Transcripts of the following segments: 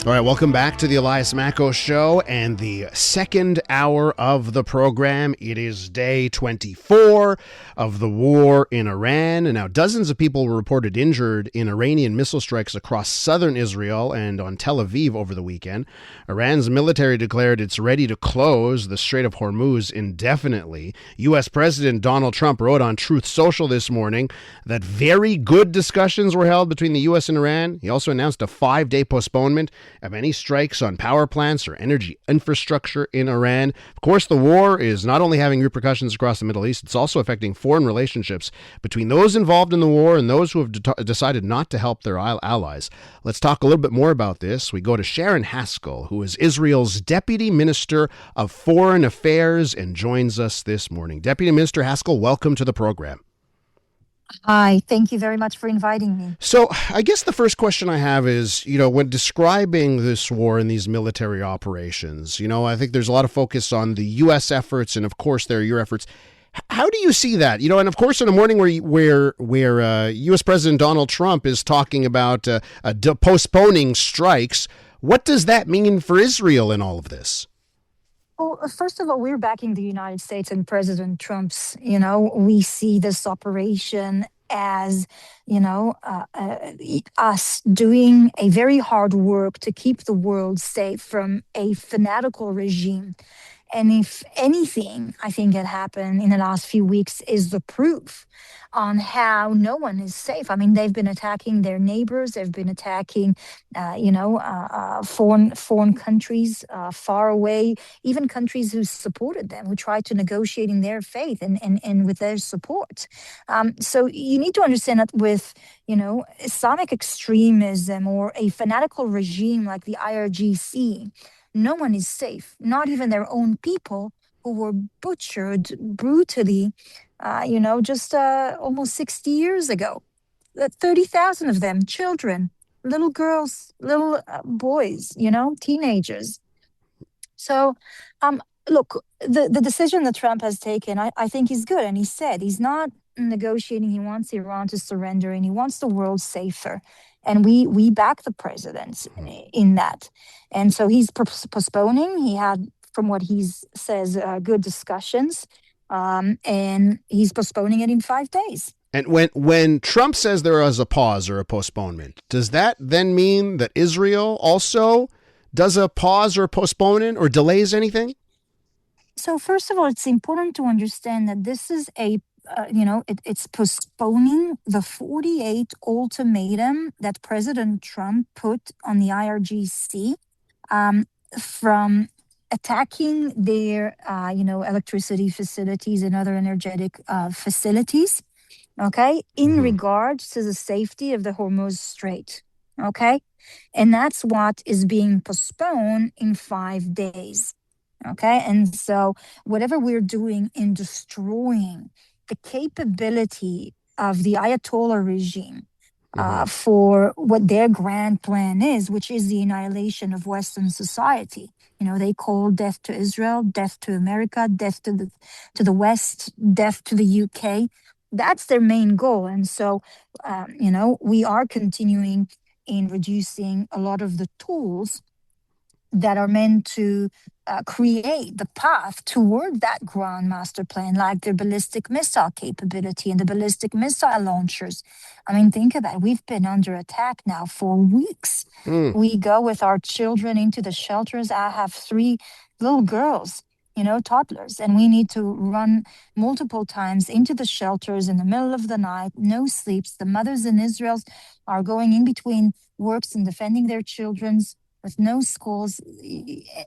All right, welcome back to the Elias Macco Show and the second hour of the program. It is day 24 of the war in Iran. And now dozens of people were reported injured in Iranian missile strikes across southern Israel and on Tel Aviv over the weekend. Iran's military declared it's ready to close the Strait of Hormuz indefinitely. U.S. President Donald Trump wrote on Truth Social this morning that very good discussions were held between the U.S. and Iran. He also announced a 5-day postponement of any strikes on power plants or energy infrastructure in Iran. Of course, the war is not only having repercussions across the Middle East, it's also affecting foreign relationships between those involved in the war and those who have decided not to help their allies. Let's talk a little bit more about this. We go to Sharren Haskel, who is Israel's Deputy Minister of Foreign Affairs and joins us this morning. Deputy Minister Haskel, welcome to the program. Hi, thank you very much for inviting me. So I guess the first question I have is, when describing this war and these military operations, I think there's a lot of focus on the U.S. efforts and, of course, there are your efforts. How do you see that? And of course, in a morning where U.S. President Donald Trump is talking about postponing strikes, what does that mean for Israel in all of this? Well, first of all, we're backing the United States and President Trump's, we see this operation as, us doing a very hard work to keep the world safe from a fanatical regime. And if anything, I think it happened in the last few weeks is the proof on how no one is safe. I mean, they've been attacking their neighbors. They've been attacking, foreign countries far away, even countries who supported them, who tried to negotiate in their faith and with their support. So you need to understand that with, Islamic extremism or a fanatical regime like the IRGC, no one is safe, not even their own people who were butchered brutally, just almost 60 years ago. 30,000 of them, children, little girls, little boys, teenagers. So, look, the decision that Trump has taken, I think is good. And he said he's not negotiating. He wants Iran to surrender and he wants the world safer. And we back the president in that. And so he's postponing. He had, from what he says, good discussions. And he's postponing it in 5 days. And when Trump says there is a pause or a postponement, does that then mean that Israel also does a pause or a postponement or delays anything? So first of all, it's important to understand that this is it's postponing the 48 ultimatum that President Trump put on the IRGC from attacking their, electricity facilities and other energetic facilities, okay, in regards to the safety of the Hormuz Strait, okay? And that's what is being postponed in 5 days, okay? And so whatever we're doing in destroying the capability of the Ayatollah regime for what their grand plan is, which is the annihilation of Western society. They call death to Israel, death to America, death to the West, death to the UK. That's their main goal. And so, we are continuing in reducing a lot of the tools that are meant to create the path toward that grand master plan, like their ballistic missile capability and the ballistic missile launchers. I mean, think about it. We've been under attack now for weeks. We go with our children into the shelters. I have 3 little girls, toddlers, and we need to run multiple times into the shelters in the middle of the night, no sleeps. The mothers in Israel are going in between works and defending their children's with no schools,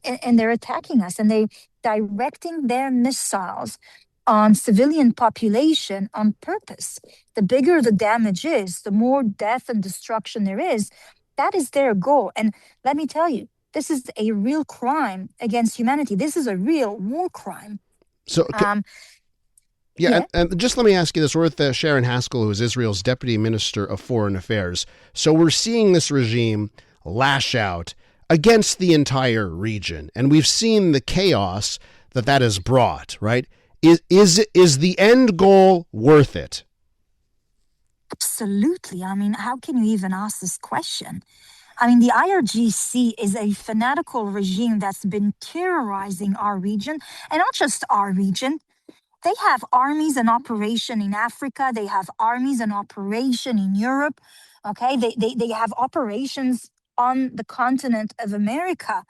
and they're attacking us, and they directing their missiles on civilian population on purpose. The bigger the damage is, the more death and destruction there is. That is their goal. And let me tell you, this is a real crime against humanity. This is a real war crime. So, and just let me ask you this. We're with Sharren Haskel, who is Israel's Deputy Minister of Foreign Affairs. So we're seeing this regime lash out against the entire region. And we've seen the chaos that has brought, right? Is the end goal worth it? Absolutely. I mean, how can you even ask this question? I mean, the IRGC is a fanatical regime that's been terrorizing our region, and not just our region. They have armies in operation in Africa. They have armies in operation in Europe. Okay, they have operations on the continent of America.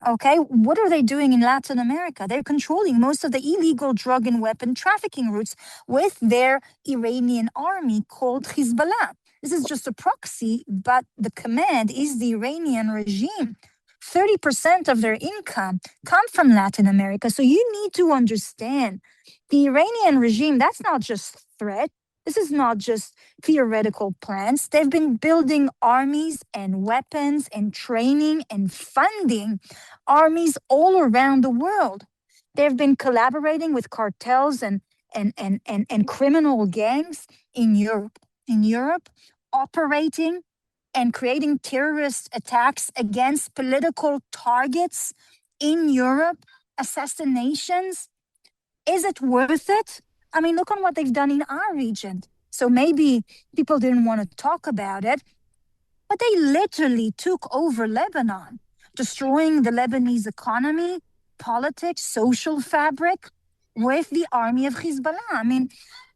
Okay, what are they doing in Latin America? They're controlling most of the illegal drug and weapon trafficking routes with their Iranian army called Hezbollah. This is just a proxy, but the command is the Iranian regime. 30% of their income come from Latin America. So you need to understand the Iranian regime, that's not just threat. This is not just theoretical plans. They've been building armies and weapons and training and funding armies all around the world. They've been collaborating with cartels and criminal gangs in Europe. In Europe, operating and creating terrorist attacks against political targets in Europe, assassinations. Is it worth it? I mean, look on what they've done in our region. So maybe people didn't want to talk about it, but they literally took over Lebanon, destroying the Lebanese economy, politics, social fabric with the army of Hezbollah. I mean,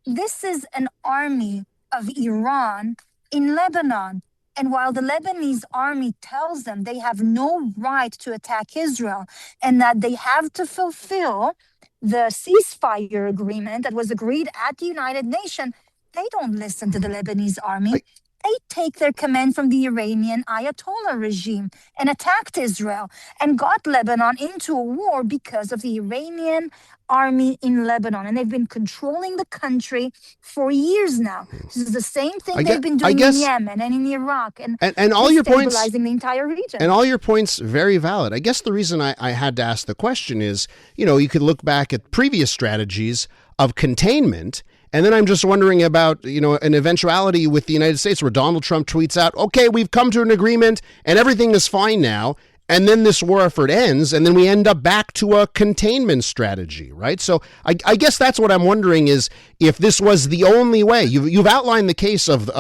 this is an army of Iran in Lebanon. And while the Lebanese army tells them they have no right to attack Israel and that they have to fulfill the ceasefire agreement that was agreed at the United Nations, they don't listen to the Lebanese army. They take their command from the Iranian Ayatollah regime and attacked Israel and got Lebanon into a war because of the Iranian army in Lebanon. And they've been controlling the country for years now. This is the same thing they've been doing in Yemen and in Iraq and all your points, destabilizing the entire region. And all your points very valid. I guess the reason I had to ask the question is, you could look back at previous strategies of containment. And then I'm just wondering about, an eventuality with the United States where Donald Trump tweets out, okay, we've come to an agreement and everything is fine now. And then this war effort ends and then we end up back to a containment strategy, right? So I guess that's what I'm wondering is if this was the only way. You've outlined the case of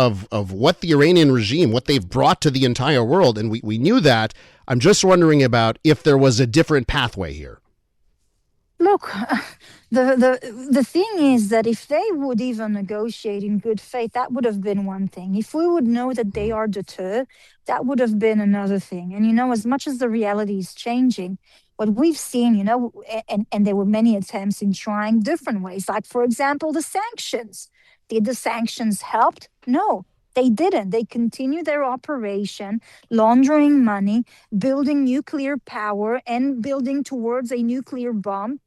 what the Iranian regime, what they've brought to the entire world. And we knew that. I'm just wondering about if there was a different pathway here. Look, the thing is that if they would even negotiate in good faith, that would have been one thing. If we would know that they are deterred, that would have been another thing. And, as much as the reality is changing, what we've seen, and there were many attempts in trying different ways, like, for example, the sanctions. Did the sanctions help? No, they didn't. They continued their operation, laundering money, building nuclear power, and building towards a nuclear bomb.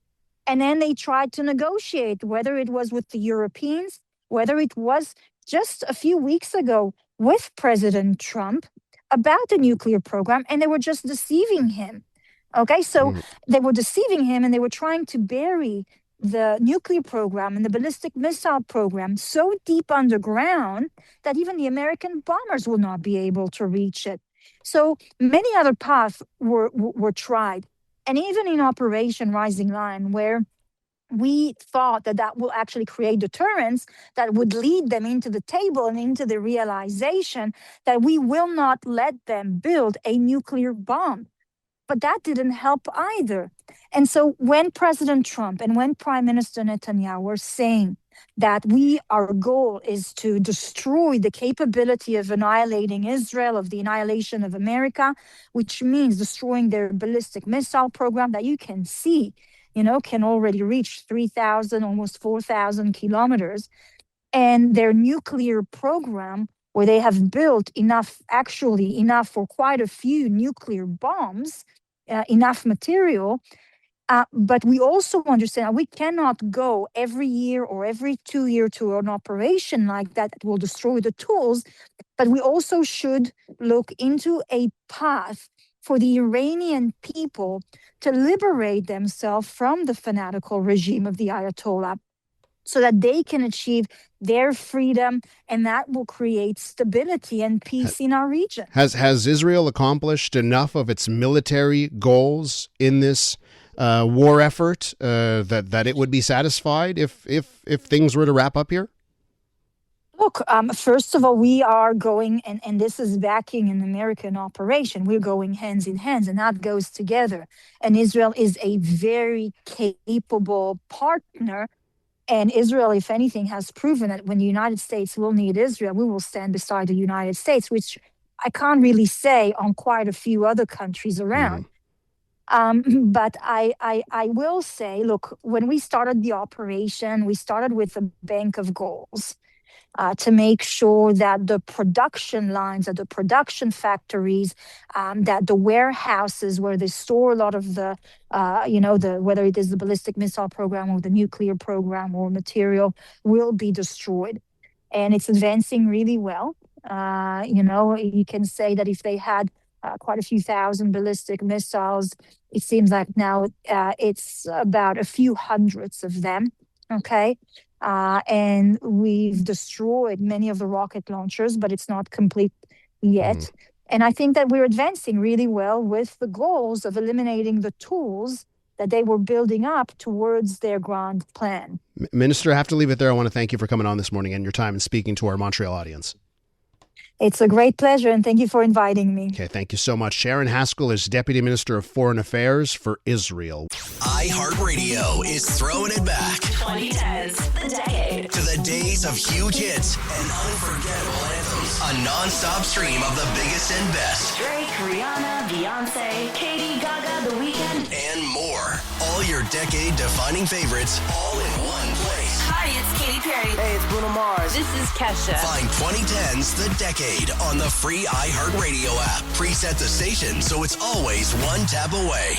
And then they tried to negotiate, whether it was with the Europeans, whether it was just a few weeks ago with President Trump about the nuclear program, and they were just deceiving him. Okay, so they were deceiving him and they were trying to bury the nuclear program and the ballistic missile program so deep underground that even the American bombers will not be able to reach it. So many other paths were tried. And even in Operation Rising Lion, where we thought that will actually create deterrence that would lead them into the table and into the realization that we will not let them build a nuclear bomb. But that didn't help either. And so when President Trump and when Prime Minister Netanyahu were saying that our goal is to destroy the capability of annihilating Israel, of the annihilation of America, which means destroying their ballistic missile program that you can see, can already reach 3,000, almost 4,000 kilometers, and their nuclear program, where they have built enough for quite a few nuclear bombs, enough material. But we also understand we cannot go every year or every 2 years to an operation like that will destroy the tools. But we also should look into a path for the Iranian people to liberate themselves from the fanatical regime of the Ayatollah, so that they can achieve their freedom, and that will create stability and peace in our region. Has Israel accomplished enough of its military goals in this war effort that it would be satisfied if things were to wrap up here? Look, first of all, we are going, and this is backing an American operation. We're going hands in hands, and that goes together. And Israel is a very capable partner. And Israel, if anything, has proven that when the United States will need Israel, we will stand beside the United States, which I can't really say on quite a few other countries around. But I will say, look, when we started the operation, we started with a bank of goals to make sure that the production lines, that the production factories, that the warehouses where they store a lot of the, whether it is the ballistic missile program or the nuclear program or material, will be destroyed. And it's advancing really well. You can say that if they had quite a few thousand ballistic missiles, it seems like now it's about a few hundreds of them. Okay. And we've destroyed many of the rocket launchers, but it's not complete yet. And I think that we're advancing really well with the goals of eliminating the tools that they were building up towards their grand plan. Minister, I have to leave it there. I want to thank you for coming on this morning and your time and speaking to our Montreal audience. It's a great pleasure, and thank you for inviting me. Okay, thank you so much. Sharren Haskel is Deputy Minister of Foreign Affairs for Israel. iHeartRadio is throwing it back. 2010s, the decade. To the days of huge hits and unforgettable anthems. A non-stop stream of the biggest and best. Drake, Rihanna, Beyonce, Katy, Gaga, The Weeknd. And more. All your decade-defining favorites all in one place. Hi, it's Katy Perry. Hey, it's Bruno Mars. This is Kesha. Find 2010's The Decade on the free iHeartRadio app. Preset the station so it's always one tap away.